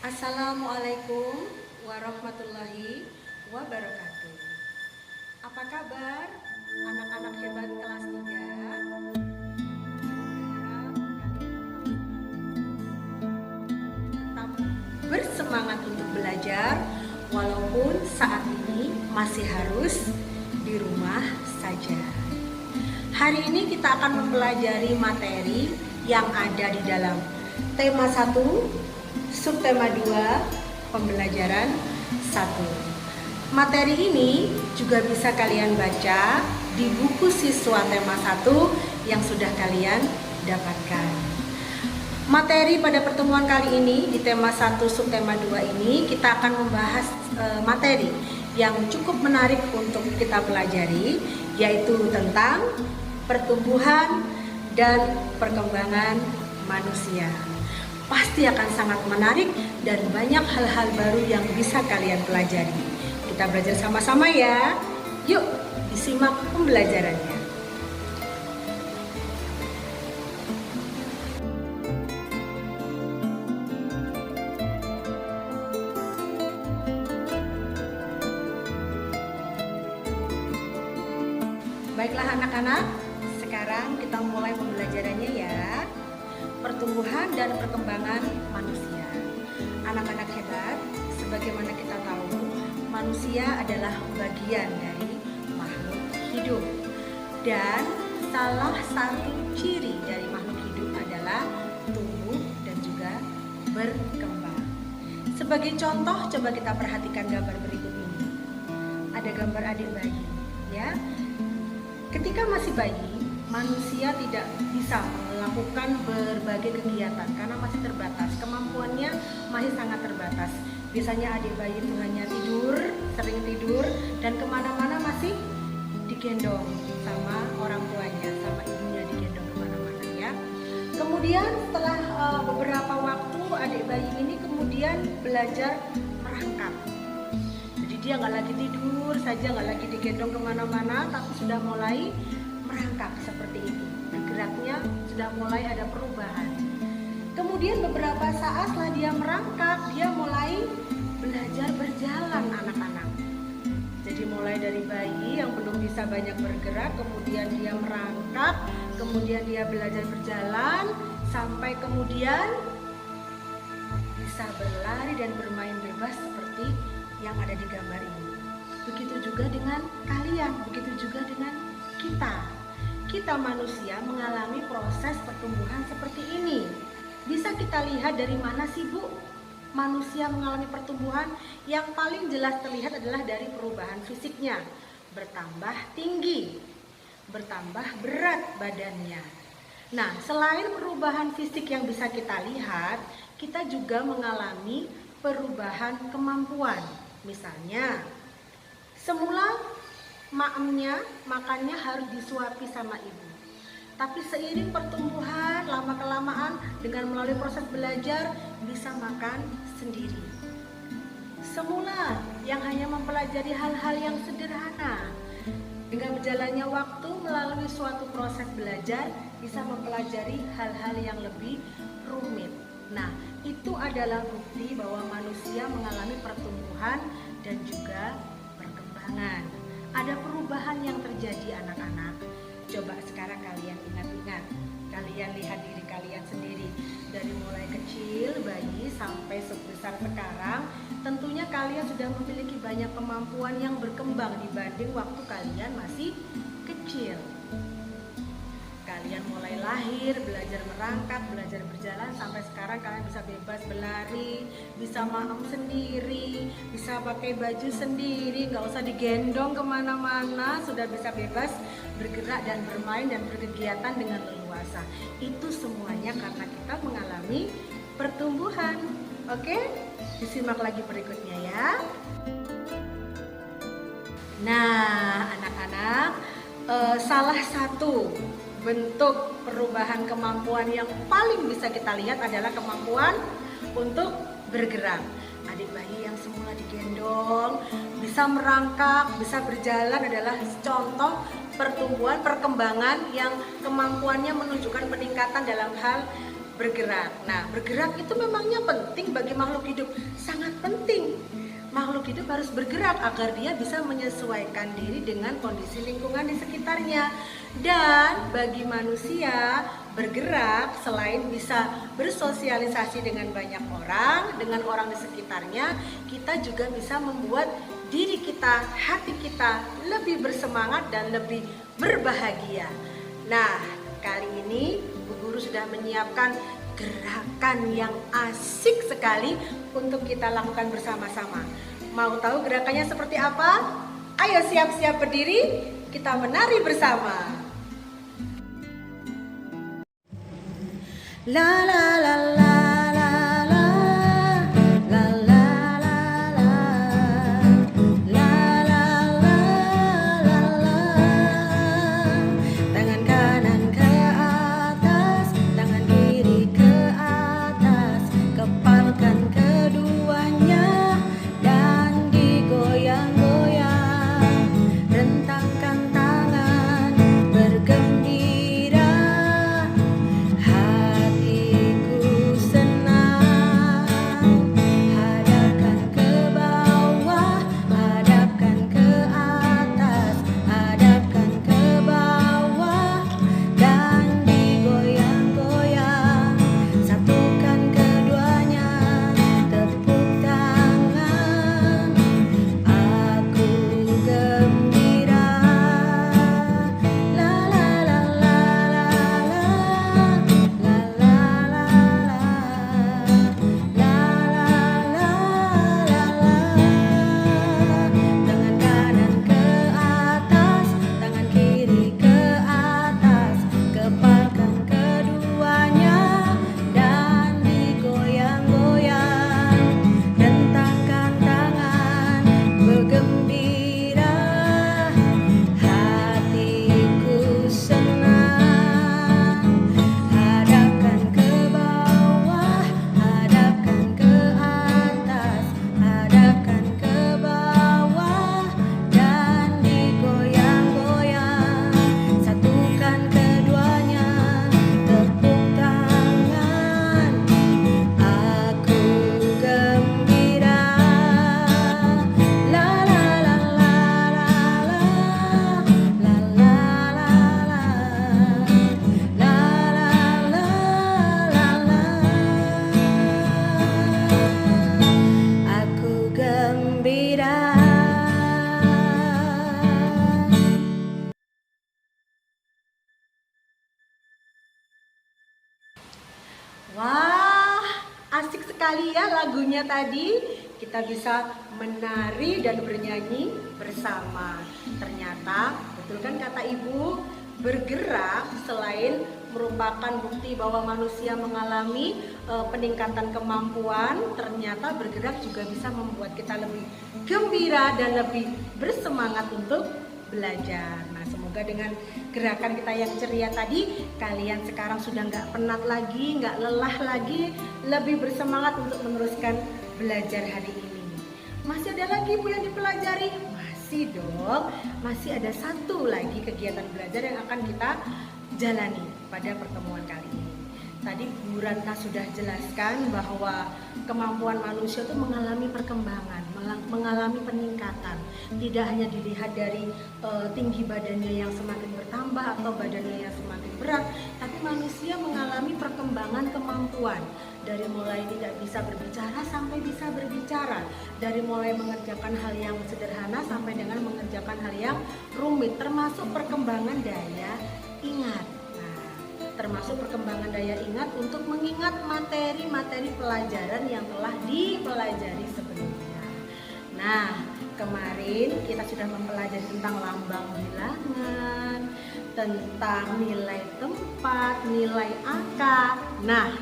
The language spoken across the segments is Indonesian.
Assalamualaikum warahmatullahi wabarakatuh. Apa kabar anak-anak hebat kelas 3? Tetap bersemangat untuk belajar walaupun saat ini masih harus di rumah saja. Hari ini kita akan mempelajari materi yang ada di dalam tema 1, subtema 2, pembelajaran 1. Materi ini juga bisa kalian baca di buku siswa tema 1 yang sudah kalian dapatkan. Materi pada pertemuan kali ini di tema 1 subtema 2 ini kita akan membahas materi yang cukup menarik untuk kita pelajari, yaitu tentang pertumbuhan dan perkembangan manusia. Pasti akan sangat menarik dan banyak hal-hal baru yang bisa kalian pelajari. Kita belajar sama-sama ya. Yuk, disimak pembelajarannya. Baiklah anak-anak, sekarang kita mulai pembelajarannya ya. Pertumbuhan dan perkembangan manusia. Anak-anak hebat, sebagaimana kita tahu, manusia adalah bagian dari makhluk hidup. Dan salah satu ciri dari makhluk hidup adalah tumbuh dan juga berkembang. Sebagai contoh, coba kita perhatikan gambar berikut ini. Ada gambar adik bayi, ya. Ketika masih bayi, manusia tidak bisa melakukan berbagai kegiatan karena masih terbatas, kemampuannya masih sangat terbatas. Biasanya adik bayi itu hanya tidur, sering tidur, dan kemana-mana masih digendong sama orang tuanya, sama ibunya digendong kemana-mana ya. Kemudian setelah beberapa waktu adik bayi ini kemudian belajar merangkak. Jadi dia nggak lagi tidur saja, nggak lagi digendong kemana-mana, tapi sudah mulai merangkak seperti itu. Geraknya sudah mulai ada perubahan. Kemudian beberapa saat setelah dia merangkak, dia mulai belajar berjalan anak-anak. Jadi mulai dari bayi yang belum bisa banyak bergerak, kemudian dia merangkak, kemudian dia belajar berjalan, sampai kemudian bisa berlari dan bermain bebas seperti yang ada di gambar ini. Begitu juga dengan kalian, begitu juga dengan kita. Kita manusia mengalami proses pertumbuhan seperti ini. Bisa kita lihat dari mana sih Bu? Manusia mengalami pertumbuhan yang paling jelas terlihat adalah dari perubahan fisiknya. Bertambah tinggi, bertambah berat badannya. Nah, selain perubahan fisik yang bisa kita lihat, kita juga mengalami perubahan kemampuan. Misalnya, semula makannya harus disuapi sama ibu. Tapi seiring pertumbuhan, lama-kelamaan dengan melalui proses belajar bisa makan sendiri. Semula yang hanya mempelajari hal-hal yang sederhana, dengan berjalannya waktu melalui suatu proses belajar bisa mempelajari hal-hal yang lebih rumit. Nah, itu adalah bukti bahwa manusia mengalami pertumbuhan dan juga perkembangan. Ada perubahan yang terjadi anak-anak. Coba sekarang kalian ingat-ingat, kalian lihat diri kalian sendiri. Dari mulai kecil, bayi, sampai sebesar sekarang, tentunya kalian sudah memiliki banyak kemampuan yang berkembang dibanding waktu kalian masih kecil. Kalian mulai lahir, belajar merangkak, belajar berjalan, sampai sekarang kalian bisa bebas berlari, bisa maem sendiri, bisa pakai baju sendiri, nggak usah digendong kemana-mana, sudah bisa bebas bergerak dan bermain dan berkegiatan dengan leluasa. Itu semuanya karena kita mengalami pertumbuhan. Oke, disimak lagi berikutnya ya. Nah, anak-anak, salah satu bentuk perubahan kemampuan yang paling bisa kita lihat adalah kemampuan untuk bergerak. Adik bayi yang semula digendong, bisa merangkak, bisa berjalan adalah contoh pertumbuhan, perkembangan yang kemampuannya menunjukkan peningkatan dalam hal bergerak. Nah, bergerak itu memangnya penting bagi makhluk hidup, sangat penting. Makhluk hidup harus bergerak agar dia bisa menyesuaikan diri dengan kondisi lingkungan di sekitarnya. Dan bagi manusia, bergerak selain bisa bersosialisasi dengan banyak orang, dengan orang di sekitarnya, kita juga bisa membuat diri kita, hati kita lebih bersemangat dan lebih berbahagia. Nah, kali ini Bu Guru sudah menyiapkan gerakan yang asik sekali untuk kita lakukan bersama-sama. Mau tahu gerakannya seperti apa? Ayo siap-siap berdiri, kita menari bersama. La la la la. Wah, asik sekali ya lagunya tadi. Kita bisa menari dan bernyanyi bersama. Ternyata, betul kan kata Ibu, bergerak selain merupakan bukti bahwa manusia mengalami peningkatan kemampuan, ternyata bergerak juga bisa membuat kita lebih gembira dan lebih bersemangat untuk belajar. Nah, semoga dengan gerakan kita yang ceria tadi, kalian sekarang sudah nggak penat lagi, nggak lelah lagi, lebih bersemangat untuk meneruskan belajar hari ini. Masih ada lagi Bu yang dipelajari? Masih dong, masih ada satu lagi kegiatan belajar yang akan kita jalani pada pertemuan kali ini. Tadi Bu Ratna sudah jelaskan bahwa kemampuan manusia itu mengalami perkembangan, mengalami peningkatan. Tidak hanya dilihat dari tinggi badannya yang semakin bertambah atau badannya yang semakin berat, tapi manusia mengalami perkembangan kemampuan. Dari mulai tidak bisa berbicara sampai bisa berbicara, dari mulai mengerjakan hal yang sederhana sampai dengan mengerjakan hal yang rumit, termasuk perkembangan daya ingat. Termasuk perkembangan daya ingat untuk mengingat materi-materi pelajaran yang telah dipelajari sebelumnya. Nah, kemarin kita sudah mempelajari tentang lambang bilangan, tentang nilai tempat, nilai angka. Nah,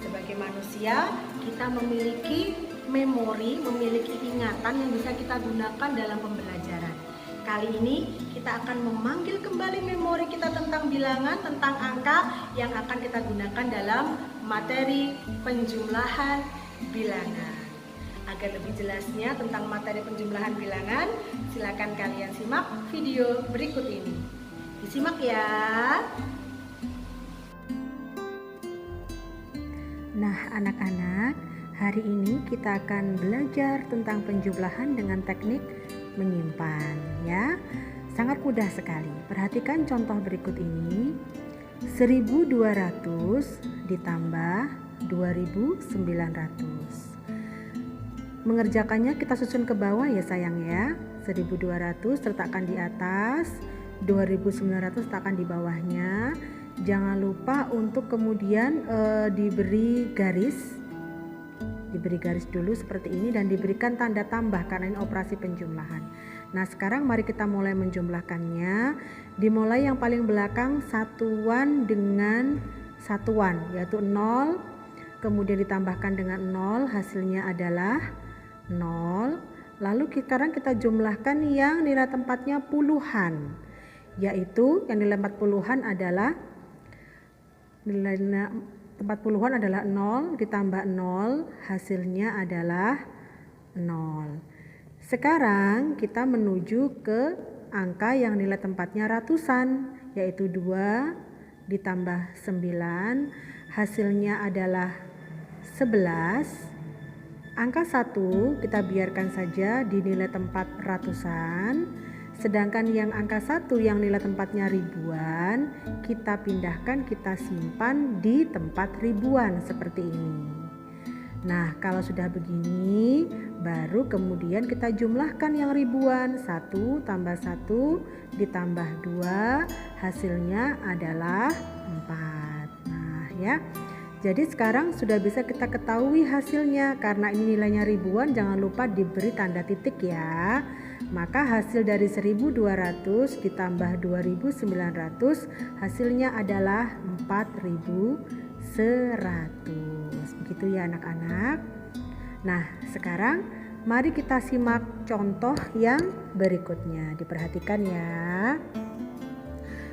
sebagai manusia kita memiliki memori, memiliki ingatan yang bisa kita gunakan dalam pembelajaran. Kali ini kita akan memanggil kembali memori kita tentang bilangan, tentang angka yang akan kita gunakan dalam materi penjumlahan bilangan. Agar lebih jelasnya tentang materi penjumlahan bilangan, silakan kalian simak video berikut ini. Disimak ya. Nah, anak-anak, hari ini kita akan belajar tentang penjumlahan dengan teknik menyimpan ya. Sangat mudah sekali. Perhatikan contoh berikut ini. 1200 ditambah 2900. Mengerjakannya kita susun ke bawah ya sayang ya. 1200 letakkan di atas, 2900 letakkan di bawahnya. Jangan lupa untuk kemudian diberi garis dulu seperti ini dan diberikan tanda tambah karena ini operasi penjumlahan. Nah, sekarang mari kita mulai menjumlahkannya. Dimulai yang paling belakang satuan dengan satuan, yaitu 0, kemudian ditambahkan dengan 0, hasilnya adalah 0. Lalu sekarang kita jumlahkan yang nilai tempatnya puluhan, yaitu yang nilai 40-an adalah nilai tempat puluhan adalah 0 ditambah 0, hasilnya adalah 0. Sekarang kita menuju ke angka yang nilai tempatnya ratusan, yaitu 2 ditambah 9, hasilnya adalah 11. Angka 1 kita biarkan saja di nilai tempat ratusan, sedangkan yang angka 1 yang nilai tempatnya ribuan kita pindahkan, kita simpan di tempat ribuan seperti ini. Nah, kalau sudah begini baru kemudian kita jumlahkan yang ribuan. 1 tambah 1 ditambah 2, hasilnya adalah 4. Nah ya, jadi sekarang sudah bisa kita ketahui hasilnya. Karena ini nilainya ribuan, jangan lupa diberi tanda titik ya. Maka hasil dari 1200 ditambah 2900 hasilnya adalah 4100. Begitu ya anak-anak. Nah, sekarang mari kita simak contoh yang berikutnya. Diperhatikan ya.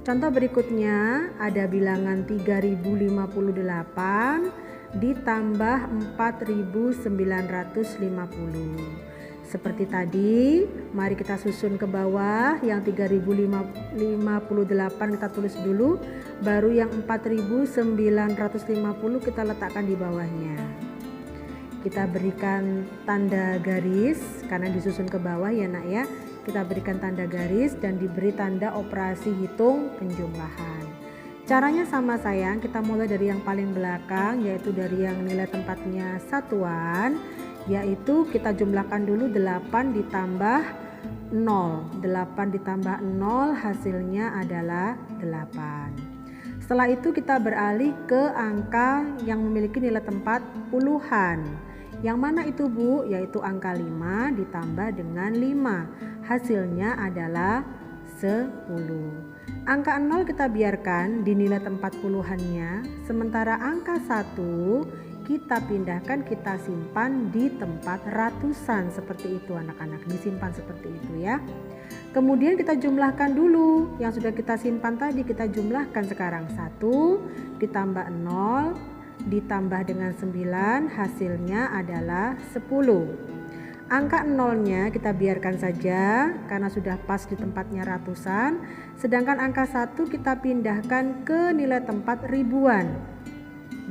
Contoh berikutnya ada bilangan 3058 ditambah 4950. Seperti tadi, mari kita susun ke bawah. Yang 3058 kita tulis dulu, baru yang 4950 kita letakkan di bawahnya. Kita berikan tanda garis karena disusun ke bawah ya nak ya. Kita berikan tanda garis dan diberi tanda operasi hitung penjumlahan. Caranya sama sayang, kita mulai dari yang paling belakang, yaitu dari yang nilai tempatnya satuan, yaitu kita jumlahkan dulu 8 ditambah 0. 8 ditambah 0 hasilnya adalah 8. Setelah itu kita beralih ke angka yang memiliki nilai tempat puluhan. Yang mana itu Bu? Yaitu angka 5 ditambah dengan 5. Hasilnya adalah 10. Angka 0 kita biarkan di nilai tempat puluhannya. Sementara angka 1 kita pindahkan, kita simpan di tempat ratusan. Seperti itu anak-anak, disimpan seperti itu ya. Kemudian kita jumlahkan dulu. Yang sudah kita simpan tadi kita jumlahkan sekarang. 1 ditambah 0 ditambah dengan 9, hasilnya adalah 10. Angka 0-nya kita biarkan saja karena sudah pas di tempatnya ratusan. Sedangkan angka 1 kita pindahkan ke nilai tempat ribuan.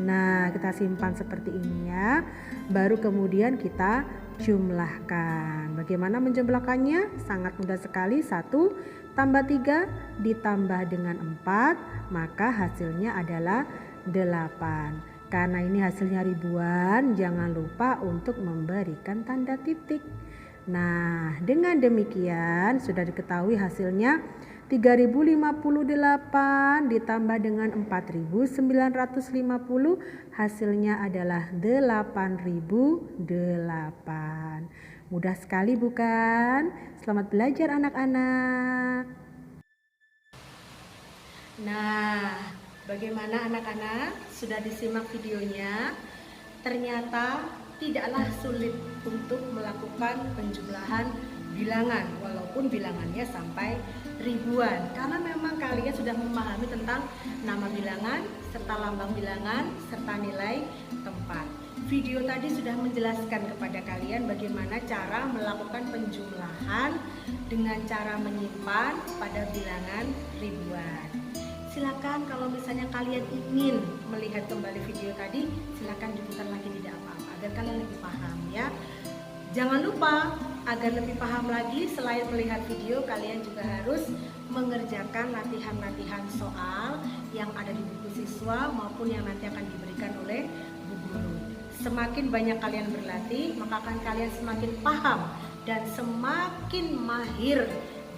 Nah, kita simpan seperti ini ya. Baru kemudian kita jumlahkan. Bagaimana menjumlahkannya? Sangat mudah sekali. 1 tambah 3 ditambah dengan 4, maka hasilnya adalah 8. Karena ini hasilnya ribuan, jangan lupa untuk memberikan tanda titik. Nah, dengan demikian sudah diketahui hasilnya 3058 ditambah dengan 4950, hasilnya adalah 8008. Mudah sekali bukan? Selamat belajar anak-anak. Nah, bagaimana anak-anak? Sudah disimak videonya? Ternyata tidaklah sulit untuk melakukan penjumlahan bilangan walaupun bilangannya sampai ribuan, karena memang kalian sudah memahami tentang nama bilangan serta lambang bilangan serta nilai tempat. Video tadi sudah menjelaskan kepada kalian bagaimana cara melakukan penjumlahan dengan cara menyimpan pada bilangan ribuan. Silakan kalau misalnya kalian ingin melihat kembali video tadi, silakan diputar lagi, tidak apa-apa, agar kalian lebih paham ya. Jangan lupa, agar lebih paham lagi, selain melihat video, kalian juga harus mengerjakan latihan-latihan soal yang ada di buku siswa maupun yang nanti akan diberikan oleh Bu Guru. Semakin banyak kalian berlatih, maka akan kalian semakin paham dan semakin mahir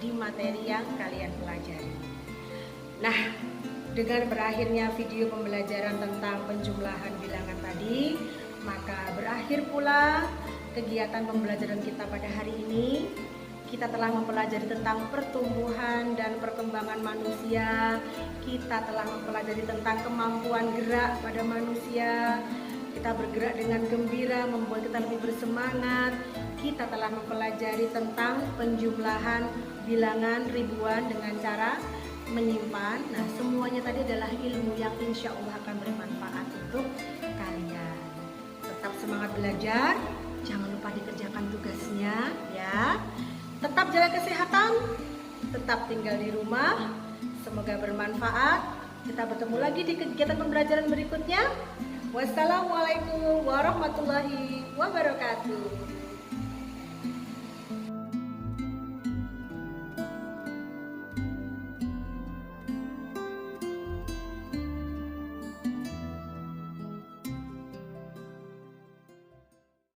di materi yang kalian pelajari. Nah, dengan berakhirnya video pembelajaran tentang penjumlahan bilangan tadi, maka berakhir pula kegiatan pembelajaran kita pada hari ini. Kita telah mempelajari tentang pertumbuhan dan perkembangan manusia. Kita telah mempelajari tentang kemampuan gerak pada manusia. Kita bergerak dengan gembira, membuat kita lebih bersemangat. Kita telah mempelajari tentang penjumlahan bilangan ribuan dengan cara menyimpan. Nah, semuanya tadi adalah ilmu yang insya Allah akan bermanfaat untuk kalian. Tetap semangat belajar. Jangan lupa dikerjakan tugasnya ya. Tetap jaga kesehatan, tetap tinggal di rumah. Semoga bermanfaat. Kita bertemu lagi di kegiatan pembelajaran berikutnya. Wassalamualaikum warahmatullahi wabarakatuh.